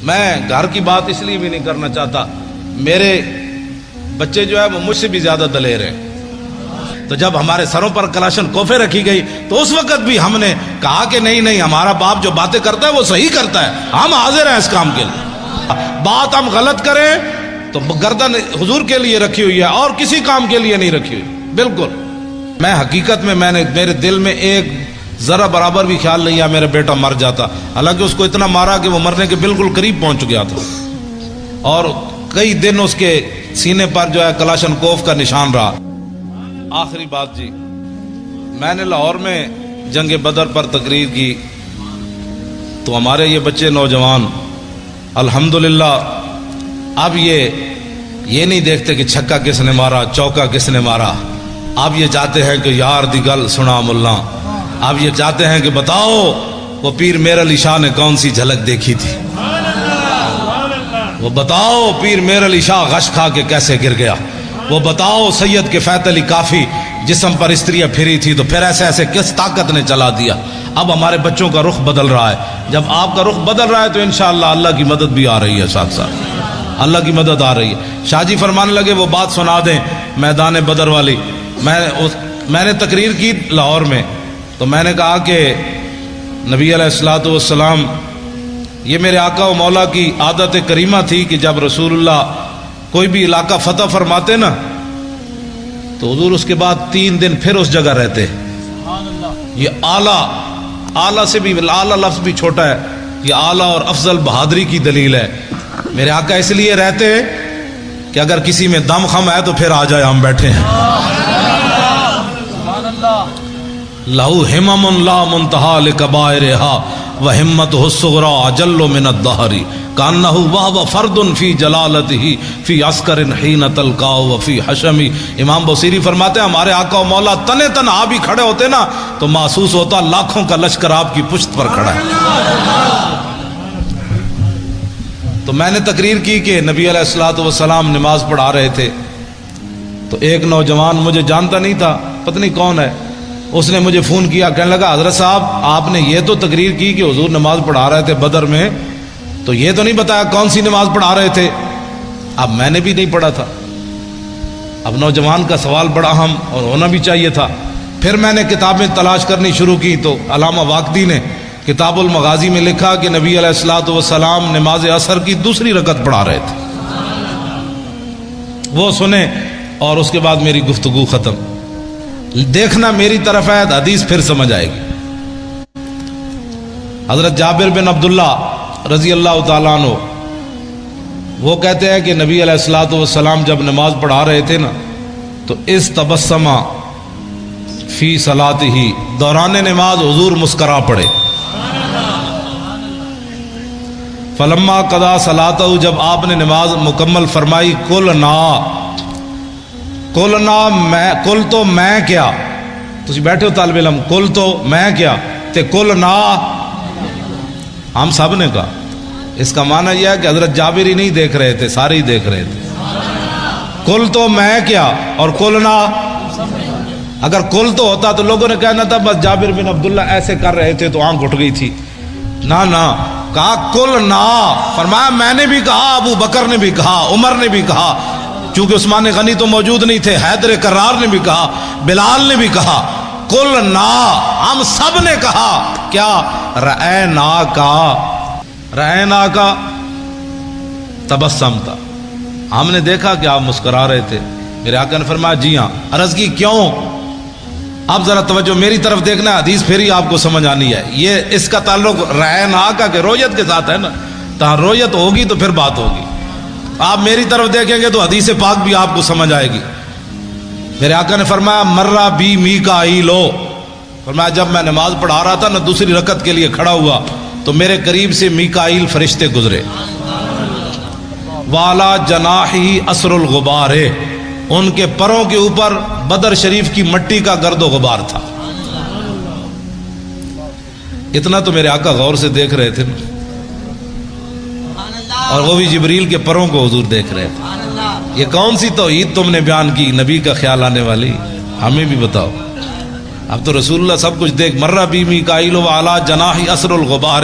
میں گھر کی بات اس لیے بھی نہیں کرنا چاہتا، میرے بچے جو ہے وہ مجھ سے بھی زیادہ دلیر ہیں، تو جب ہمارے سروں پر کلاشن کوفے رکھی گئی تو اس وقت بھی ہم نے کہا کہ نہیں ہمارا باپ جو باتیں کرتا ہے وہ صحیح کرتا ہے، ہم حاضر ہیں اس کام کے لیے۔ بات ہم غلط کریں تو گردن حضور کے لیے رکھی ہوئی ہے اور کسی کام کے لیے نہیں رکھی ہوئی، بالکل۔ میں حقیقت میں میرے دل میں ایک ذرا برابر بھی خیال نہیں ہے میرا بیٹا مر جاتا، حالانکہ اس کو اتنا مارا کہ وہ مرنے کے بالکل قریب پہنچ گیا تھا، اور کئی دن اس کے سینے پر جو ہے کلاشن کوف کا نشان رہا۔ آخری بات جی، میں نے لاہور میں جنگ بدر پر تقریر کی تو ہمارے یہ بچے نوجوان الحمدللہ اب یہ نہیں دیکھتے کہ چھکا کس نے مارا، چوکا کس نے مارا، اب یہ چاہتے ہیں کہ یار دی گل سنا ملا، اب یہ چاہتے ہیں کہ بتاؤ وہ پیر میر علی شاہ نے کون سی جھلک دیکھی تھی، وہ بتاؤ پیر میر علی شاہ غش کھا کے کیسے گر گیا، وہ بتاؤ سید کفایت علی کافی جسم پر استریاں پھری تھی تو پھر ایسے کس طاقت نے چلا دیا۔ اب ہمارے بچوں کا رخ بدل رہا ہے، جب آپ کا رخ بدل رہا ہے تو انشاءاللہ اللہ کی مدد بھی آ رہی ہے، ساتھ ساتھ اللہ کی مدد آ رہی ہے۔ شاہ جی فرمانے لگے وہ بات سنا دیں میدان بدر والی۔ میں نے تقریر کی لاہور میں، تو میں نے کہا کہ نبی علیہ الصلوۃ والسلام، یہ میرے آقا و مولا کی عادت کریمہ تھی کہ جب رسول اللہ کوئی بھی علاقہ فتح فرماتے نا تو حضور اس کے بعد 3 دن پھر اس جگہ رہتے۔ یہ اعلیٰ سے بھی اعلیٰ لفظ بھی چھوٹا ہے، یہ اعلیٰ اور افضل بہادری کی دلیل ہے۔ میرے آقا اس لیے رہتے کہ اگر کسی میں دم خم ہے تو پھر آ جائے، ہم بیٹھے ہیں۔ لہو ہمم لا منتہا لکبائرہا وہمتہ الصغریٰ اجل من الدہر کانہ وہو فرد فی جلالتہ فی عسکر حین تلقاہ وفی حشمی۔ امام بصیری فرماتے ہیں ہمارے آقا و مولا تنے تن آپ ہی کھڑے ہوتے نا تو محسوس ہوتا لاکھوں کا لشکر آپ کی پشت پر کھڑا ہے۔ تو میں نے تقریر کی کہ نبی علیہ الصلوۃ والسلام نماز پڑھا رہے تھے، تو ایک نوجوان مجھے جانتا نہیں تھا، پتہ نہیں کون ہے، اس نے مجھے فون کیا، کہنے لگا حضرت صاحب آپ نے یہ تو تقریر کی کہ حضور نماز پڑھا رہے تھے بدر میں، تو یہ تو نہیں بتایا کون سی نماز پڑھا رہے تھے۔ اب میں نے بھی نہیں پڑھا تھا، اب نوجوان کا سوال بڑا اہم اور ہونا بھی چاہیے تھا۔ پھر میں نے کتابیں تلاش کرنی شروع کی تو علامہ واقدی نے کتاب المغازی میں لکھا کہ نبی علیہ الصلوۃ والسلام نماز عصر کی 2 رکعت پڑھا رہے تھے۔ وہ سنے اور اس کے بعد میری گفتگو ختم۔ دیکھنا میری طرف ہے، حدیث پھر سمجھ آئے گی۔ حضرت جابر بن عبداللہ رضی اللہ تعالیٰ عنہ وہ کہتے ہیں کہ نبی علیہ الصلوۃ والسلام جب نماز پڑھا رہے تھے نا تو اس تبسمہ فی صلاتہ، دوران نماز حضور مسکرا پڑے۔ فلما قضا صلاتہ، جب آپ نے نماز مکمل فرمائی، کل تو میں کیا، تسی بیٹھے ہو طالب علم، کل تو میں کیا تے کل نا ہم سب نے کہا۔ اس کا معنی یہ ہے کہ حضرت جابر ہی نہیں دیکھ رہے تھے، سارے ہی دیکھ رہے تھے۔ کل تو میں کیا اور کل نا، اگر کل تو ہوتا تو لوگوں نے کہنا تھا بس جابر بن عبداللہ ایسے کر رہے تھے تو آنکھ اٹھ گئی تھی، نہ کہا کل نا، فرمایا میں نے بھی کہا، ابو بکر نے بھی کہا، عمر نے بھی کہا، چونکہ عثمان غنی تو موجود نہیں تھے، حیدر کرار نے بھی کہا، بلال نے بھی کہا، کل نا، ہم سب نے کہا کیا، رأینا کا تبسم تھا، ہم نے دیکھا کہ آپ مسکرا رہے تھے۔ میرے آقا نے فرمایا جی ہاں۔ عرض کی کیوں؟ اب ذرا توجہ میری طرف دیکھنا، حدیث پھر ہی آپ کو سمجھ آنی ہے۔ یہ اس کا تعلق رأینا کا کہ رویت کے ساتھ ہے نا، تہاں رویت ہوگی تو پھر بات ہوگی۔ آپ میری طرف دیکھیں گے تو حدیث پاک بھی آپ کو سمجھ آئے گی۔ میرے آقا نے فرمایا مرہ بی میکائیل، فرمایا جب میں نماز پڑھا رہا تھا نا 2 رکعت کے لیے کھڑا ہوا تو میرے قریب سے میکائیل فرشتے گزرے، والا جناحی اثر الغبار، ان کے پروں کے اوپر بدر شریف کی مٹی کا گرد و غبار تھا۔ اتنا تو میرے آقا غور سے دیکھ رہے تھے اور وہ بھی جبریل کے پروں کو حضور دیکھ رہے تھے۔ یہ کون سی توحید تم نے بیان کی نبی کا خیال آنے والی، ہمیں بھی بتاؤ۔ اب تو رسول اللہ سب کچھ دیکھ، مرہ بی میکائیل وعلی جناح اثر الغبار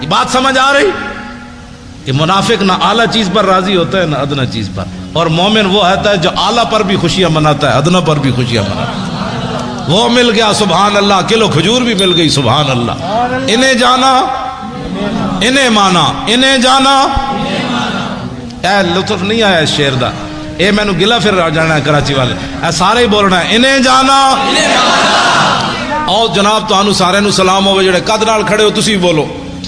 یہ بات سمجھ آ رہی؟ کہ منافق نہ اعلیٰ چیز پر راضی ہوتا ہے نہ ادنا چیز پر، اور مومن وہ ہوتا ہے جو اعلیٰ پر بھی خوشیاں مناتا ہے، ادنا پر بھی خوشیاں مناتا ہے۔ وہ مل گیا سبحان اللہ، کلو کھجور بھی مل گئی سبحان اللہ۔ انہیں جانا انہیں مانا، انہیں جانا۔ اے لطف نہیں آیا اس شعر دا، اے میں نو گلا پھر جانا ہے کراچی والے، اے سارے ہی بولنا ہے انہیں جانا۔ او جناب تو سارے نو سلام ہوئے جڑے قد نال کھڑے ہو، تسی بولو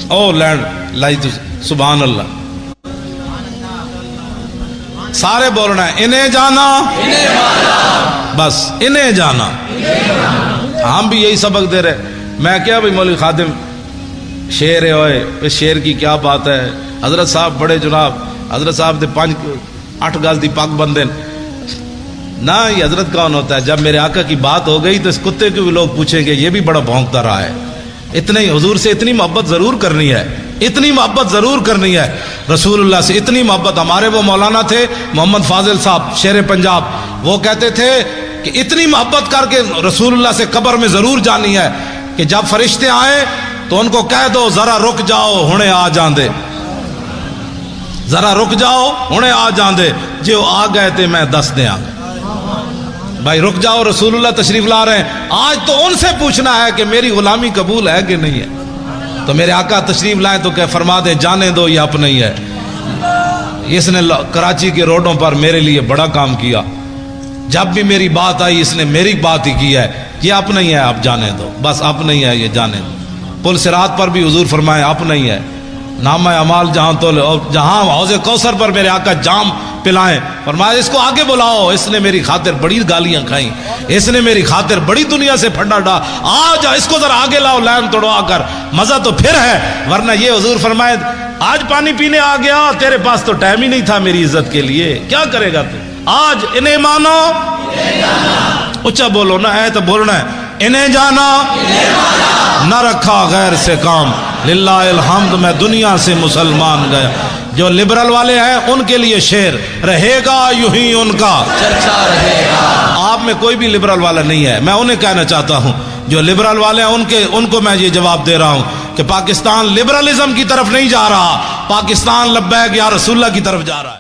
او لینڈ لائی تسی سبحان اللہ، سارے بولنا ہے انہیں جانا، بس انہیں جانا۔ ہم بھی یہی سبق دے رہے۔ میں کیا بھئی مولوی خادم شیر ہے ہوئے، اس شیر کی کیا بات ہے؟ حضرت صاحب بڑے جناب، حضرت صاحب دے 8 گز دی پاک بندے نہ، یہ حضرت کون ہوتا ہے؟ جب میرے آقا کی بات ہو گئی تو اس کتے کو بھی لوگ پوچھیں گے یہ بھی بڑا بھونکتا رہا ہے۔ اتنے ہی حضور سے اتنی محبت ضرور کرنی ہے، اتنی محبت ضرور کرنی ہے رسول اللہ سے، اتنی محبت۔ ہمارے وہ مولانا تھے محمد فاضل صاحب شیر پنجاب، وہ کہتے تھے کہ اتنی محبت کر کے رسول اللہ سے قبر میں ضرور جانی ہے کہ جب فرشتے آئیں تو ان کو کہہ دو ذرا رک جاؤ ہنے آ جاندے، ذرا رک جاؤ ہنے آ جاندے، جو آ گئے تھے میں دس دے آ گئے۔ بھائی رک جاؤ، رسول اللہ تشریف لا رہے ہیں، آج تو ان سے پوچھنا ہے کہ میری غلامی قبول ہے کہ نہیں ہے۔ تو میرے آقا تشریف لائیں تو کہ فرما دے جانے دو یہ اپنا ہی ہے۔ اس نے کراچی کے روڈوں پر میرے لیے بڑا کام کیا، جب بھی میری بات آئی اس نے میری بات ہی کی ہے، یہ اپنا ہی ہے آپ جانے دو، بس اپنا ہی ہے یہ جانے دو۔ پل صراط پر بھی حضور فرمائے اپنا ہی ہے، نامہ اعمال جہاں تو جہاں حوض کوثر پر میرے آقا جام پلائیں، فرمایا اس کو آگے بلاؤ، اس نے میری خاطر بڑی گالیاں کھائیں، اس نے میری خاطر بڑی دنیا سے پھڈا ڈا، آج اس کو ذرا آگے لاؤ لائن توڑوا کر، مزہ تو پھر ہے۔ ورنہ یہ حضور فرمائے آج پانی پینے آ گیا، تیرے پاس تو ٹائم ہی نہیں تھا میری عزت کے لیے، کیا کرے گا تو؟ آج انہیں مانو، اچھا بولو نا، ہے تو بولنا ہے انہیں جانا، نہ رکھا غیر سے کام، للہ الحمد میں دنیا سے مسلمان گیا۔ جو لبرل والے ہیں ان کے لیے شعر رہے گا یوں ہی ان کا چرچا رہے گا۔ آپ میں کوئی بھی لبرل والا نہیں ہے، میں انہیں کہنا چاہتا ہوں جو لبرل والے ہیں ان کو میں یہ جواب دے رہا ہوں کہ پاکستان لبرلزم کی طرف نہیں جا رہا، پاکستان لبیک یا رسول اللہ کی طرف جا رہا ہے۔